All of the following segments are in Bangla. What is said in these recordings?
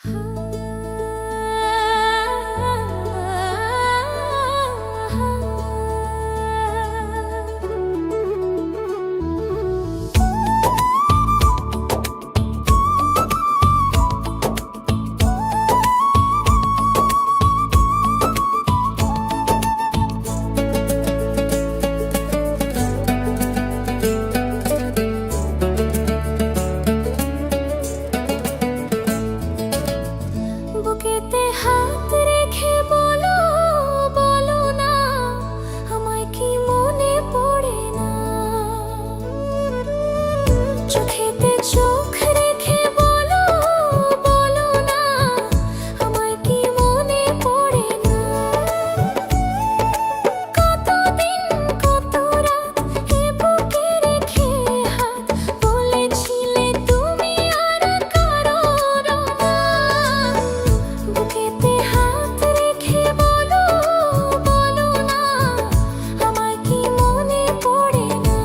বুকেতে হাত রেখে বলো, বলো না আমায় কি মনে পড়ে না। চোখেতে চোখ রেখে বলো, বলো না আমায় কি মনে পড়ে না। কতদিন কত রাত এ বুকে রেখে হাত বলেছিলে তুমি আর কারো না। বুকেতে হাত রেখে বলো, বলো না আমায় কি মনে পড়ে না।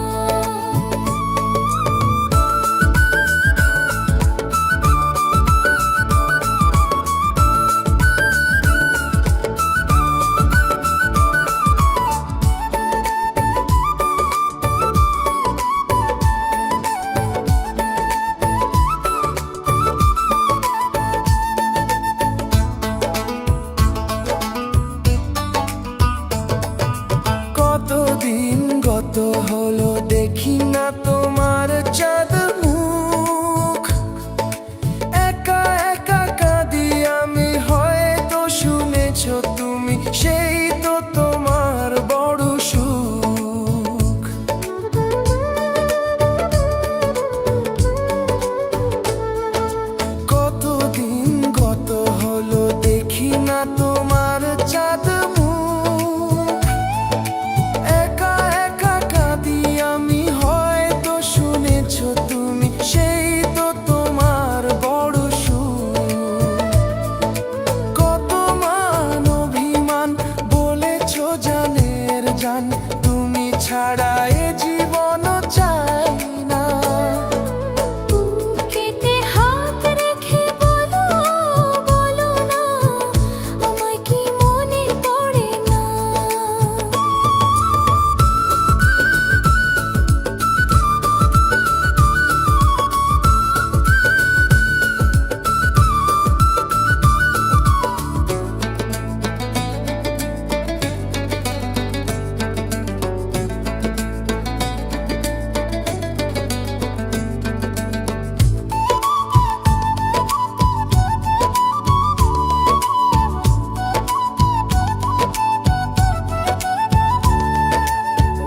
কতদিন গত হলো দেখি না তোমার চাঁদ মুখ। একা একা কাঁদি আমি, হয়তো শুনেছো তুমি, সেই তো তোমার বড় সুখ। কতদিন গত হলো দেখি না তোমার চাঁদ মুখ। একা একা কাঁদি আমি, হয়তো শুনেছো তুমি, সেই তো তোমার বড় সুখ। কত মান অভিমান বলেছো জানের জান, তুমি ছাড়া এ জীবন চাই না। বুকেতে হাত রেখে বলো, বলো না আমায় কি মনে পড়ে না।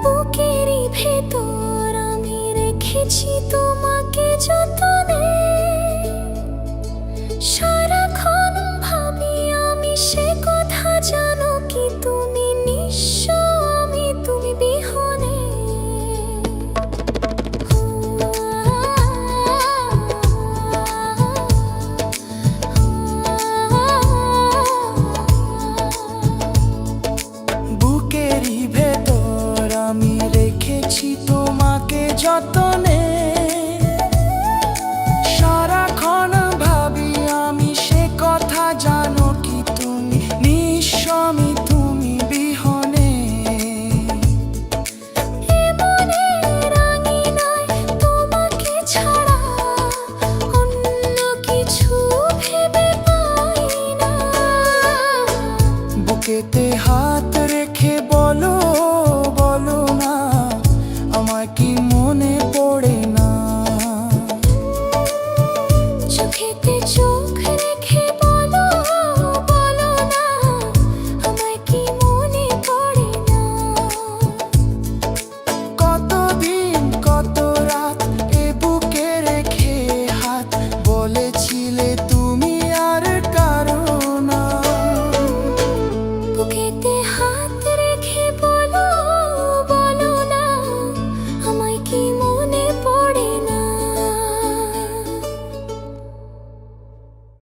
বুকেরই ভেতর আমি রেখেছি তোমাকে যতনে। সারাক্ষণ ভাবি আমি সে কথা, জানো কি তুমি নিঃস্ব আমি তুমি বিহনে। বুকেরই ভেতর আমি রেখেছি তোমাকে যতনে। সারাক্ষণ ভাবি আমি সে কথা, জানো কি তুমি নিঃস্ব আমি তুমি বিহনে। এ মনের আঙিনায় তোমাকে ছাড়া অন্য কিছু ভেবে পাই না। বুকেতে হাত